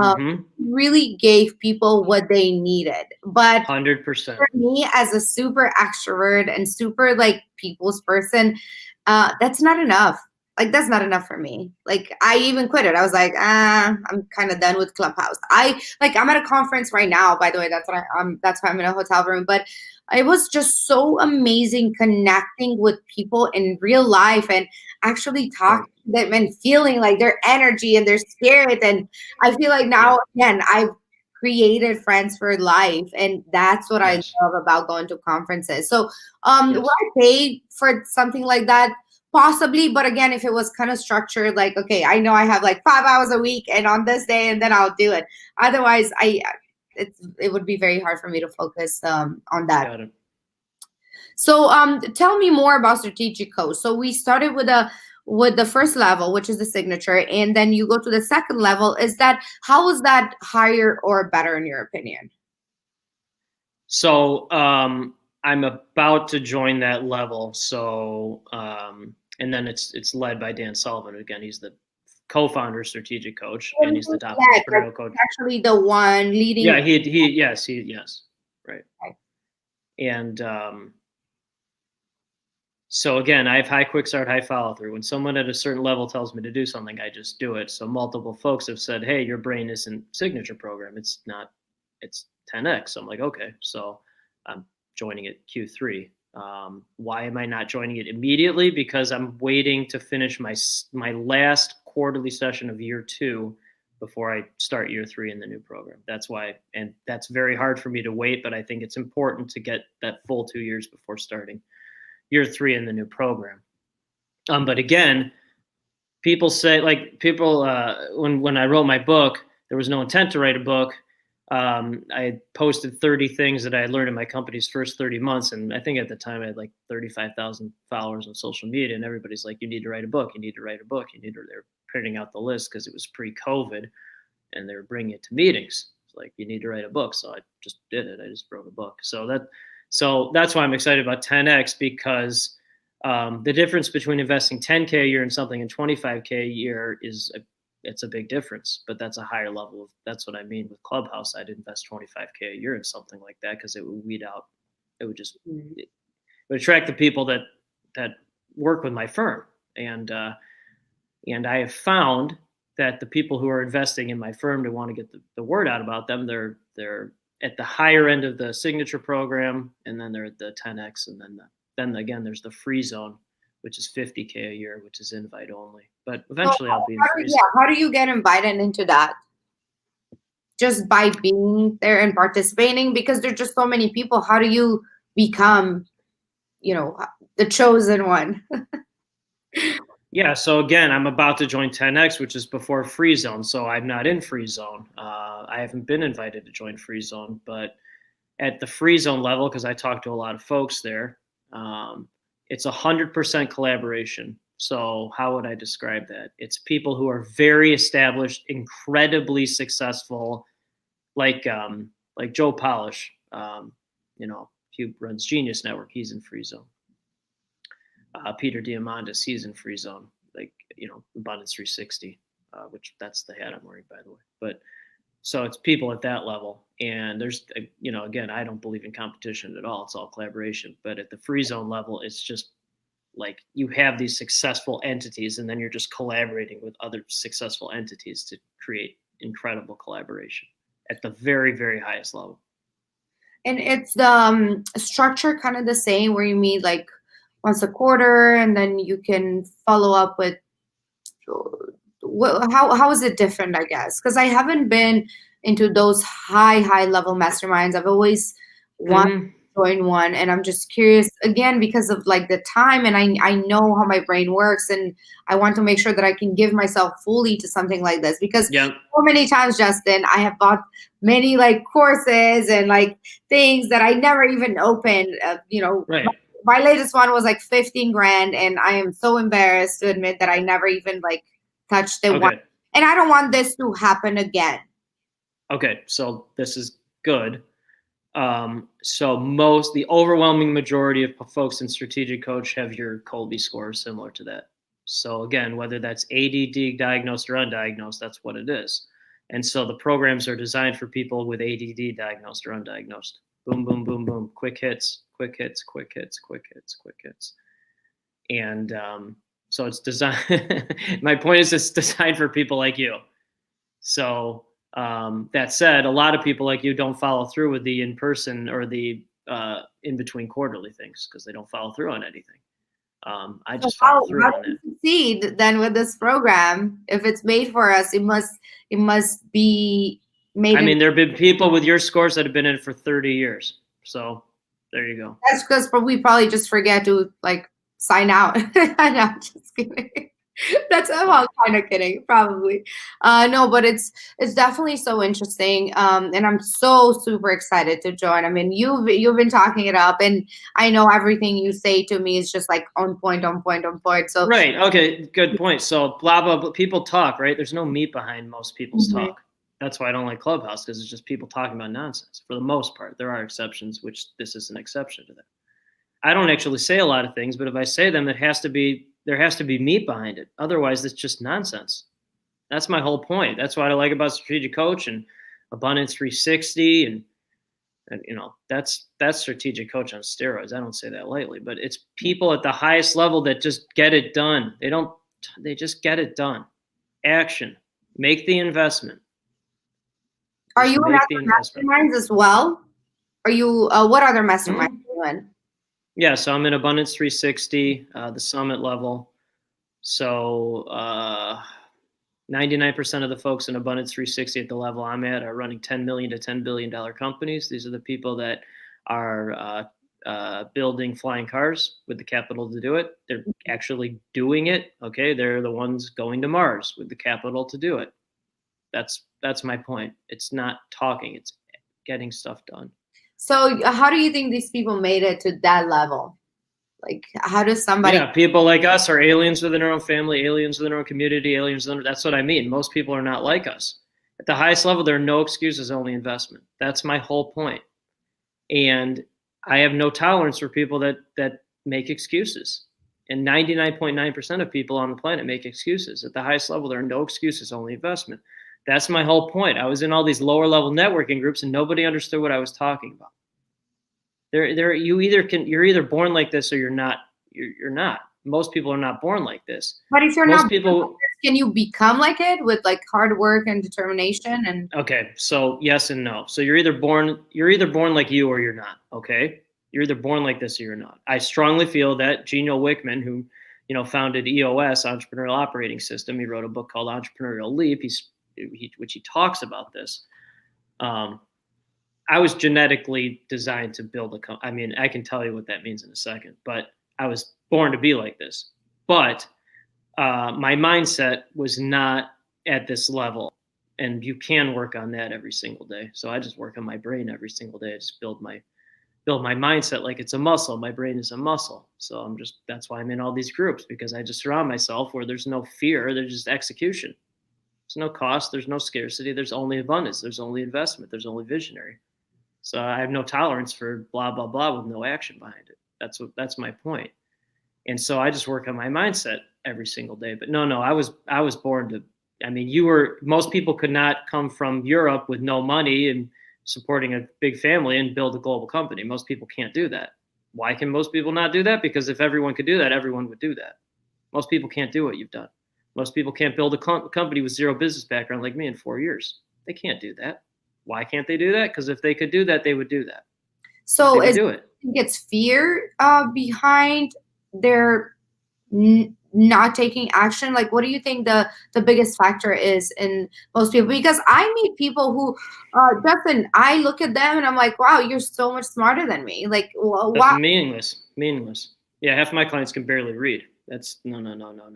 uh, Mm-hmm. really gave people what they needed. But 100%. for me, as a super extrovert and super like people's person, that's not enough. Like that's not enough for me. Like I even quit it. I was like, I'm kind of done with Clubhouse. I'm at a conference right now. By the way, that's why I'm in a hotel room. But it was just so amazing connecting with people in real life and actually Right. talking to them and feeling like their energy and their spirit. And I feel like Yeah. now again I've created friends for life, and that's what I Yes. love about going to conferences. So would Yes. I pay for something like that? Possibly, but again, if it was kind of structured, like, okay, I know I have like 5 hours a week and on this day, and then I'll do it. Otherwise, it would be very hard for me to focus on that. Got it. So tell me more about strategic coach. So we started with the first level, which is the signature, and then you go to the second level. How is that higher or better in your opinion? So I'm about to join that level. So and then it's led by Dan Sullivan. Again, he's the co-founder, strategic coach, and he's the top Yeah, entrepreneurial coach. actually the one leading. Yeah, yes, right. And so again, I have high quick start, high follow through. When someone at a certain level tells me to do something, I just do it. So multiple folks have said, "Hey, your Breen isn't signature program. It's not. It's 10x." So I'm like, okay, so I'm joining it Q3. Why am I not joining it immediately? Because I'm waiting to finish my last quarterly session of year 2 before I start year 3 in the new program. That's why, and that's very hard for me to wait. But I think it's important to get that full 2 years before starting year 3 in the new program. But again, people say when I wrote my book, there was no intent to write a book. I had posted 30 things that I had learned in my company's first 30 months. And I think at the time I had like 35,000 followers on social media, and everybody's like, you need to write a book. You need to write a book. They're printing out the list because it was pre-COVID and they were bringing it to meetings. It's like, you need to write a book. So I just did it. I just wrote a book. So that's why I'm excited about 10X, because the difference between investing 10K a year in something and 25K a year it's a big difference, but that's a higher level that's what I mean with Clubhouse. I'd invest 25K a year in something like that because it would weed out, it would attract the people that work with my firm. And I have found that the people who are investing in my firm to want to get the word out about them, they're at the higher end of the signature program, and then they're at the 10X, and then again there's the free zone, which is 50K a year, which is invite only. But eventually I'll be in free zone. How do you get invited into that? Just by being there and participating, because there's just so many people. How do you become, the chosen one? Yeah, so again, I'm about to join 10X, which is before free zone. So I'm not in free zone. I haven't been invited to join free zone, but at the free zone level, because I talked to a lot of folks there, it's 100% collaboration. So how would I describe that? It's people who are very established, incredibly successful, like Joe Polish. He runs Genius Network. He's in free zone. Peter Diamandis, he's in free zone, Abundance 360, which that's the hat I'm wearing, by the way. But so it's people at that level. And there's, again, I don't believe in competition at all. It's all collaboration. But at the free zone level, it's just like you have these successful entities, and then you're just collaborating with other successful entities to create incredible collaboration at the very, very highest level. And it's the structure kind of the same, where you meet like once a quarter, and then you can follow up with how is it different, I guess, because I haven't been into those high level masterminds. I've always wanted to join one, and I'm just curious again because of like the time, and I know how my brain works, and I want to make sure that I can give myself fully to something like this, because so many times, Justin, I have bought many like courses and like things that I never even opened, Right. My latest one was like 15 grand, and I am so embarrassed to admit that I never even like touched the one. And I don't want this to happen again. Okay, so this is good. So the overwhelming majority of folks in strategic coach have your Colby score similar to that. So again, whether that's ADD diagnosed or undiagnosed, that's what it is. And so the programs are designed for people with ADD diagnosed or undiagnosed. Boom, boom, boom, boom. Quick hits, quick hits, quick hits, quick hits, quick hits. And so it's designed. My point is, it's designed for people like you. So that said, a lot of people like you don't follow through with the in-person or the in-between quarterly things because they don't follow through on anything. I just follow through on to it. succeed then with this program? If it's made for us, it must be made. I mean, there have been people with your scores that have been in it for 30 years. So there you go. That's because we probably just forget to like sign out. I'm just kidding. That's I'm kind of kidding, probably. No, but it's definitely so interesting, and I'm so super excited to join. I mean, you've been talking it up, and I know everything you say to me is just like on point, on point, on point. So right, okay, good point. So blah blah blah. People talk, right? There's no meat behind most people's talk. That's why I don't like Clubhouse, because it's just people talking about nonsense for the most part. There are exceptions, which this is an exception to that. I don't actually say a lot of things, but if I say them, there has to be meat behind it. Otherwise, it's just nonsense. That's my whole point. That's what I like about Strategic Coach and Abundance 360, and that's Strategic Coach on steroids. I don't say that lightly, but it's people at the highest level that just get it done. They just get it done. Action. Make the investment. Are you in other masterminds as well? Are you what other masterminds are you in? Yeah, so I'm in Abundance 360, the summit level. So 99% of the folks in Abundance 360 at the level I'm at are running $10 million to $10 billion companies. These are the people that are building flying cars with the capital to do it. They're actually doing it. Okay, they're the ones going to Mars with the capital to do it. That's my point. It's not talking, it's getting stuff done. So how do you think these people made it to that level? Like, how does somebody? Yeah, people like us are aliens within our own family, aliens within our own community, aliens within. That's what I mean. Most people are not like us. At the highest level, there are no excuses, only investment. That's my whole point. And I have no tolerance for people that make excuses. And 99.9% of people on the planet make excuses. At the highest level, there are no excuses, only investment. That's my whole point. I was in all these lower level networking groups and nobody understood what I was talking about. You're either born like this or you're not. You're not. Most people are not born like this. But if you're not born like this, can you become like it with like hard work and determination? And okay, so yes and no. So you're either born like you or you're not. Okay, you're either born like this or you're not. I strongly feel that Gino Wickman, who founded EOS, Entrepreneurial Operating System, he wrote a book called Entrepreneurial Leap. Which he talks about this. I was genetically designed to build a company. I mean, I can tell you what that means in a second, but I was born to be like this. But my mindset was not at this level, and you can work on that every single day. So I just work on my brain every single day. I just build my mindset like it's a muscle. My brain is a muscle. So that's why I'm in all these groups, because I just surround myself where there's no fear, there's just execution. There's no cost, there's no scarcity, there's only abundance, there's only investment, there's only visionary. So I have no tolerance for blah, blah, blah with no action behind it. That's my point. And so I just work on my mindset every single day. But no, I was born to, I mean, most people could not come from Europe with no money and supporting a big family and build a global company. Most people can't do that. Why can most people not do that? Because if everyone could do that, everyone would do that. Most people can't do what you've done. Most people can't build a company with zero business background like me in 4 years. They can't do that. Why can't they do that? Because if they could do that, they would do that. So it's fear behind their not taking action? Like, what do you think the biggest factor is in most people? Because I meet people who, Justin, I look at them and I'm like, wow, you're so much smarter than me. Like, wow. That's meaningless. Yeah, half of my clients can barely read. That's no. No.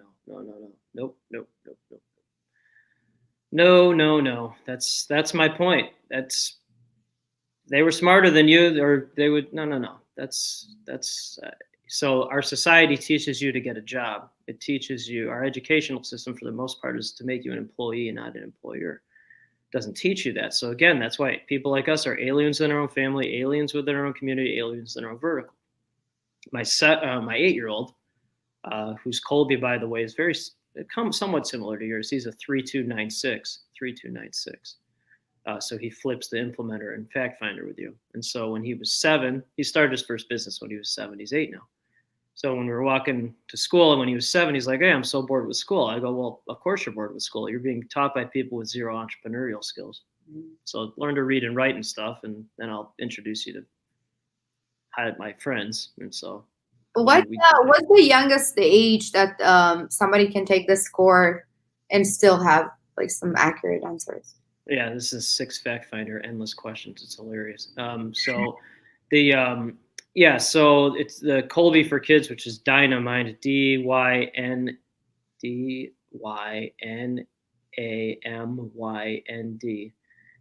That's my point. They were smarter than you, or they would. No. So our society teaches you to get a job. It teaches you, our educational system for the most part is to make you an employee and not an employer. It doesn't teach you that. So again, that's why people like us are aliens in our own family, aliens within our own community, aliens in our own vertical. My 8-year-old, whose Colby, by the way, is somewhat similar to yours. He's a 3296. So he flips the implementer and fact finder with you. And so when he was 7, he started his first business when he was 7. He's 8 now. So when we were walking to school and when he was 7, he's like, hey, I'm so bored with school. I go, well, of course you're bored with school. You're being taught by people with zero entrepreneurial skills. So learn to read and write and stuff, and then I'll introduce you to my friends. And so What's the youngest age that somebody can take this score and still have like some accurate answers? Yeah, this is 6 fact finder, endless questions. It's hilarious. So it's the Colby for kids, which is Dynamind, DYNDYNAMYND.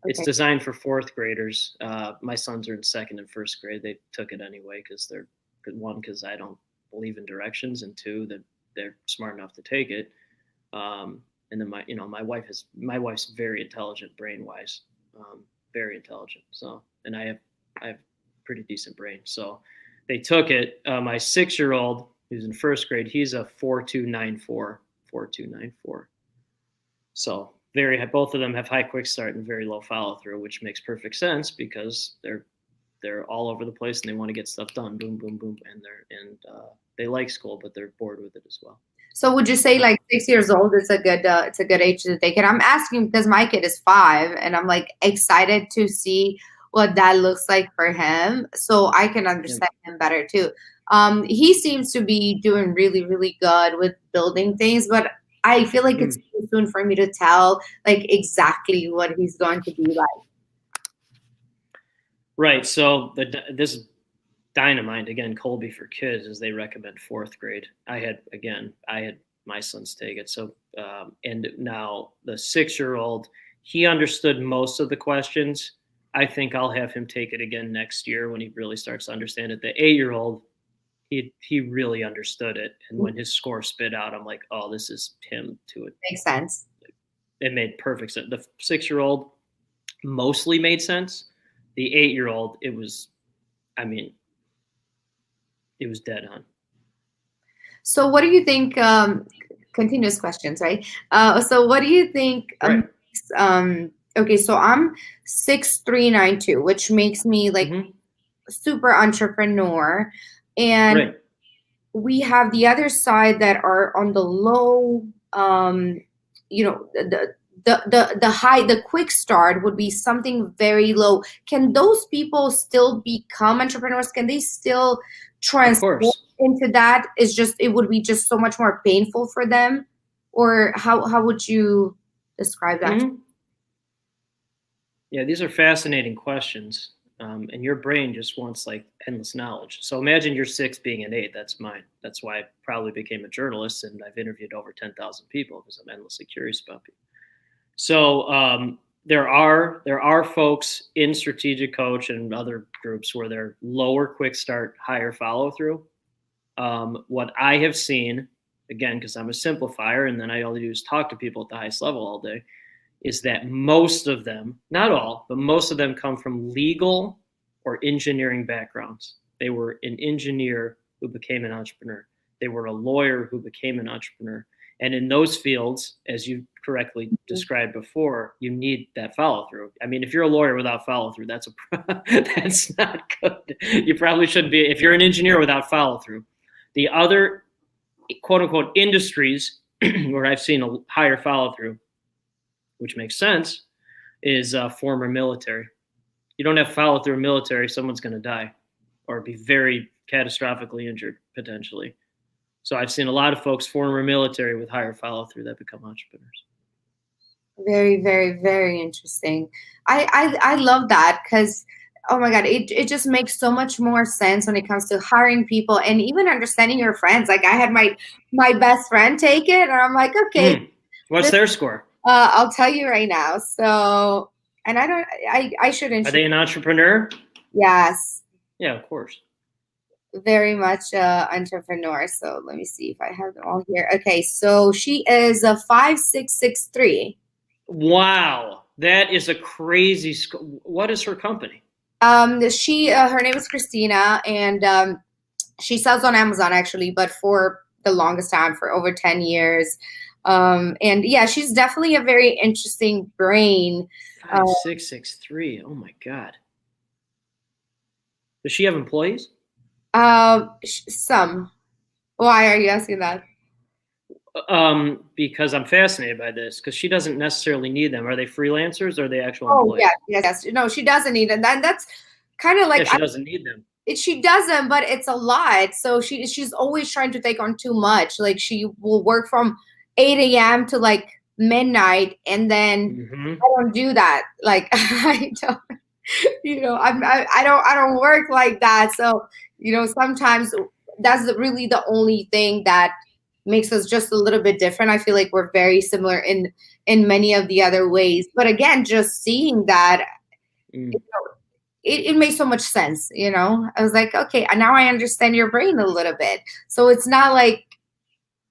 It's designed for 4th graders. My sons are in 2nd and 1st grade. They took it anyway because because I don't believe in directions, and 2, that they're smart enough to take it. And then my wife's very intelligent brain wise, very intelligent. So, and I have pretty decent brain. So they took it. My 6-year-old who's in 1st grade, he's a 4294. So both of them have high quick start and very low follow through, which makes perfect sense because they're all over the place and they want to get stuff done. Boom, boom, boom, and they like school, but they're bored with it as well. So would you say like 6 years old is a good age to take it? I'm asking because my kid is 5 and I'm like excited to see what that looks like for him, so I can understand him better too. He seems to be doing really, really good with building things, but I feel like it's too soon for me to tell like exactly what he's going to be like. Right. So this Dynamind, again, Colby for kids, as they recommend 4th grade. I had my sons take it. So, and now the 6-year-old, he understood most of the questions. I think I'll have him take it again next year when he really starts to understand it. The 8-year-old, he really understood it. And when his score spit out, I'm like, oh, this is him to it. Makes sense. It made perfect sense. The 6-year-old mostly made sense. The 8-year-old, it was dead on. So what do you think, continuous questions, right? So what do you think, okay, so I'm 6392, which makes me like super entrepreneur. And we have the other side that are on the low, the quick start would be something very low. Can those people still become entrepreneurs? Can they still transform into that? It would be just so much more painful for them? Or how would you describe that? Yeah, these are fascinating questions. And your brain just wants like endless knowledge. So imagine you're 6 being an 8. That's mine. That's why I probably became a journalist, and I've interviewed over 10,000 people because I'm endlessly curious about people. So there are folks in Strategic Coach and other groups where they're lower quick start, higher follow through. What I have seen, again, because I'm a simplifier and then I all do is talk to people at the highest level all day, is that most of them, not all, but most of them come from legal or engineering backgrounds. They were an engineer who became an entrepreneur. They were a lawyer who became an entrepreneur. And in those fields, as you correctly described before, you need that follow through. I mean, if you're a lawyer without follow through, that's not good. You probably shouldn't be. If you're an engineer without follow through, the other quote unquote industries where I've seen a higher follow through, which makes sense, is former military. You don't have follow through military, someone's going to die or be very catastrophically injured potentially. So I've seen a lot of folks former military with higher follow through that become entrepreneurs. Very, very, very interesting. I love that because, oh my God, it just makes so much more sense when it comes to hiring people and even understanding your friends. Like I had my best friend take it and I'm like, okay. What's their score? I'll tell you right now. So, and I shouldn't. Are they an entrepreneur? Yes. Yeah, of course. Very much entrepreneur. So let me see if I have them all here. Okay, so she is a 5663. Wow, that is a crazy score. What is her company? Her name is Christina, and she sells on Amazon actually. But for the longest time, for over 10 years. And yeah, she's definitely a very interesting brain. 5663. Oh my God. Does she have employees? Some. Why are you asking that? Because I'm fascinated by this, because she doesn't necessarily need them. Are they freelancers or are they actual Oh yeah, employees? yes. No, she doesn't need it. And that's kind of Yeah, like she doesn't need them. she doesn't, but it's a lot. So she's always trying to take on too much. Like she will work from 8 a.m. to like midnight, and then Mm-hmm. I don't do that. Like I don't, I don't work like that. So sometimes that's really the only thing that makes us just a little bit different. I feel like we're very similar in many of the other ways. But again, just seeing that, Mm. it made so much sense. I was like, okay, now I understand your brain a little bit. So it's not like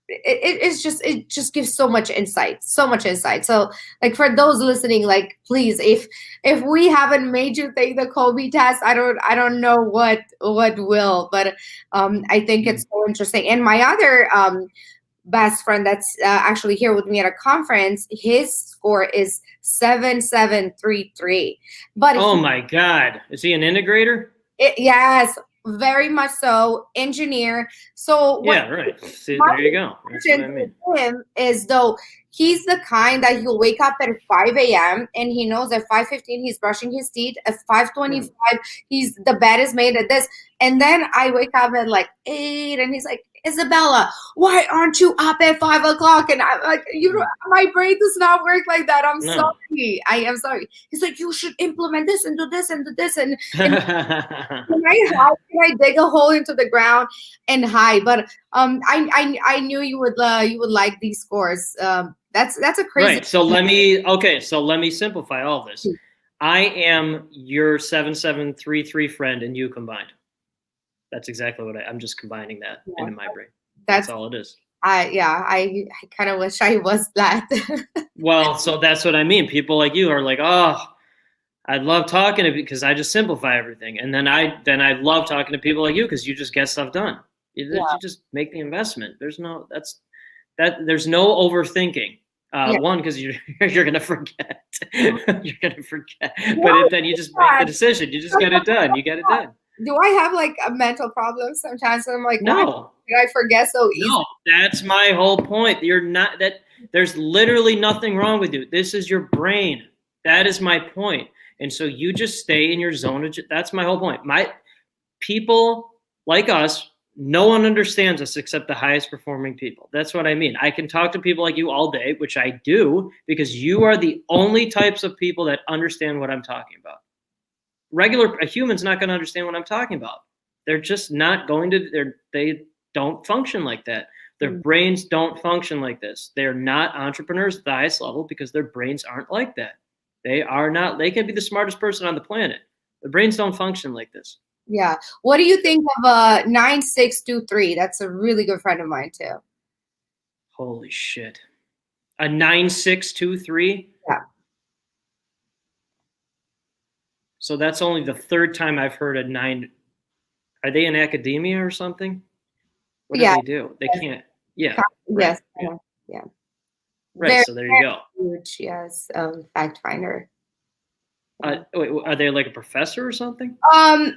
it just gives so much insight, so much insight. So like for those listening, like please, if we haven't made you take the Colby test, I don't know what will. But I think it's so interesting. And my other best friend that's actually here with me at a conference, his score is 7733. But Oh my God. Is he an integrator? yes, very much so, engineer. So what Yeah, right. See, my there you go. That's what I question mean. to him is, though, he's the kind that he'll wake up at 5 a.m. and he knows at 5:15 he's brushing his teeth. At 5:25 he's the bed is made at this, and then I wake up at like 8 and he's like, Isabella, why aren't you up at 5 o'clock? And I'm like, my brain does not work like that. I'm No. sorry. I am sorry. He's like, you should implement this and do this and do this and how can I dig a hole into the ground and hide? But I knew you would like these scores. That's a crazy. Right. So let me simplify all this. I am your 7733 friend and you combined. That's exactly what I'm just combining that into my brain. That's all it is. I kind of wish I was that. Well, so that's what I mean. People like you are like, oh, I love talking to you because I just simplify everything, and then I love talking to people like you because you just get stuff done. You just make the investment. There's no there's no overthinking. One, because you're gonna forget. You're gonna forget. But then you just make the decision. You just get it done. You get it done. Do I have like a mental problem sometimes? I'm like, no. Did I forget so easy? No, that's my whole point. You're not that. There's literally nothing wrong with you. This is your brain. That is my point. And so you just stay in your zone. That's my whole point. My people like us, no one understands us except the highest performing people. That's what I mean. I can talk to people like you all day, which I do, because you are the only types of people that understand what I'm talking about. A human's not going to understand what I'm talking about. They're just not going to. They don't function like that. Their brains don't function like this. They're not entrepreneurs at the highest level because their brains aren't like that. They are not. They can be the smartest person on the planet. The brains don't function like this. Yeah. What do you think of 9623? That's a really good friend of mine too. Holy shit. A 9623? Yeah. So that's only the third time I've heard a 9. Are they in academia or something? What do they do? They can't. Yeah. Yes. Right. Yeah. Right. So there you go. Huge, yes. Fact finder. Wait, are they like a professor or something?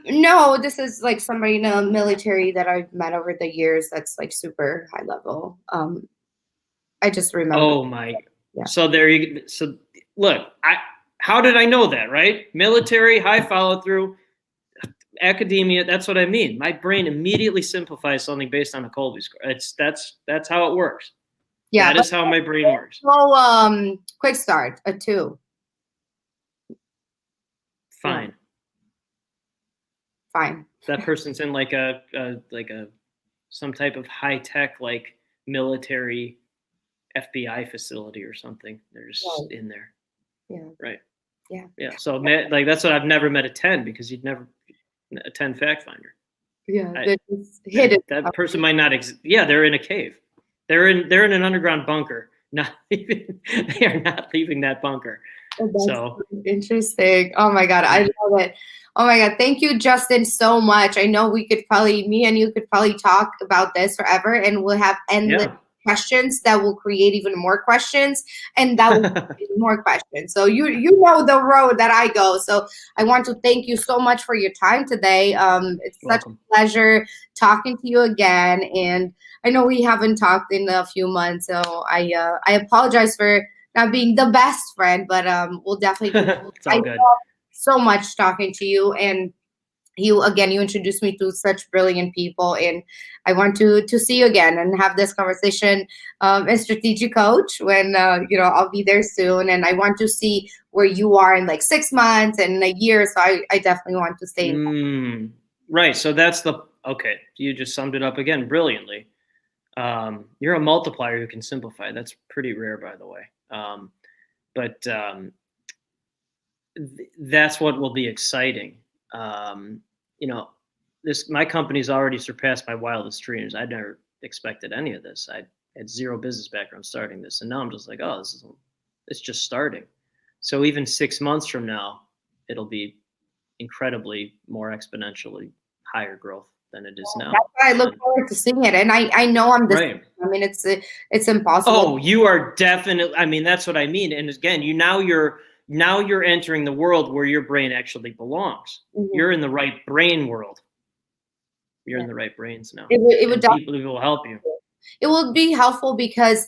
No, this is like somebody in the military that I've met over the years that's like super high level. I just remember. Oh my. Yeah. So there you. So look, how did I know that? Right? Military, high follow through, academia. That's what I mean. My brain immediately simplifies something based on a Colby score. That's how it works. Yeah, that is how my brain works. So quick start, a 2. Fine. That person's in like a some type of high tech like military FBI facility or something. They're just in there. Yeah. Right. Yeah. Yeah. So like that's what I've never met a 10 because you'd never a 10 fact finder. Yeah. That person might not exist. Yeah, they're in a cave. They're in an underground bunker. They are not leaving that bunker. That's so interesting. Oh my God, I love it. Oh my God. Thank you, Justin, so much. I know me and you could probably talk about this forever, and we'll have endless Yeah. questions that will create even more questions, and that will create more questions. So you know the road that I go. So I want to thank you so much for your time today. It's such Welcome. a pleasure talking to you again. And I know we haven't talked in a few months, so I apologize for not being the best friend, but we'll definitely do. It's I all good. love so much talking to you, and you introduced me to such brilliant people, and I want to see you again and have this conversation as strategic coach when I'll be there soon, and I want to see where you are in like 6 months and a year. So I definitely want to stay in touch. Right. So that's okay. You just summed it up again brilliantly. You're a multiplier who can simplify. That's pretty rare, by the way. But that's what will be exciting. You know, my company's already surpassed my wildest dreams. I never expected any of this. I had zero business background starting this, and now I'm just like, oh, it's just starting. So even 6 months from now, it'll be incredibly more exponentially higher growth than it is now. That's why I look forward to seeing it, and I know I'm this. Right. I mean, it's impossible. Oh, you are definitely. I mean, that's what I mean. And again, now you're entering the world where your brain actually belongs. Mhm. You're in the right brain world. You're in the right brains now, It would and people who will help you. it will be helpful because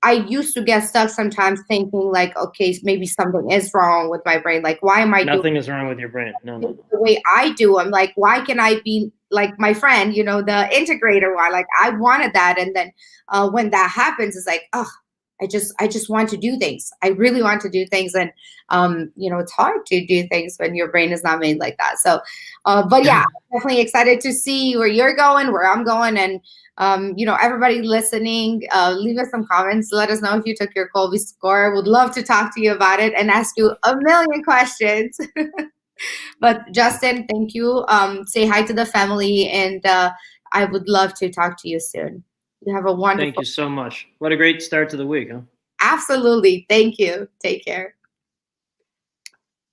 I used to get stuck sometimes thinking like, okay, maybe something is wrong with my brain, like why am I doing Nothing is wrong with your brain. No, no, it no. the way I do? I'm like, why can I be like my friend, the integrator one? Like I wanted that, and then when that happens, it's like, oh, I just want to do things. I really want to do things, and it's hard to do things when your brain is not made like that. So, but yeah, I'm definitely excited to see where you're going, where I'm going, and everybody listening, leave us some comments. Let us know if you took your Colby score. Would love to talk to you about it and ask you a million questions. But Justin, thank you. Say hi to the family, and I would love to talk to you soon. You have a Thank wonderful. you so much. What a great start to the week, huh? Absolutely. Thank you. Take care.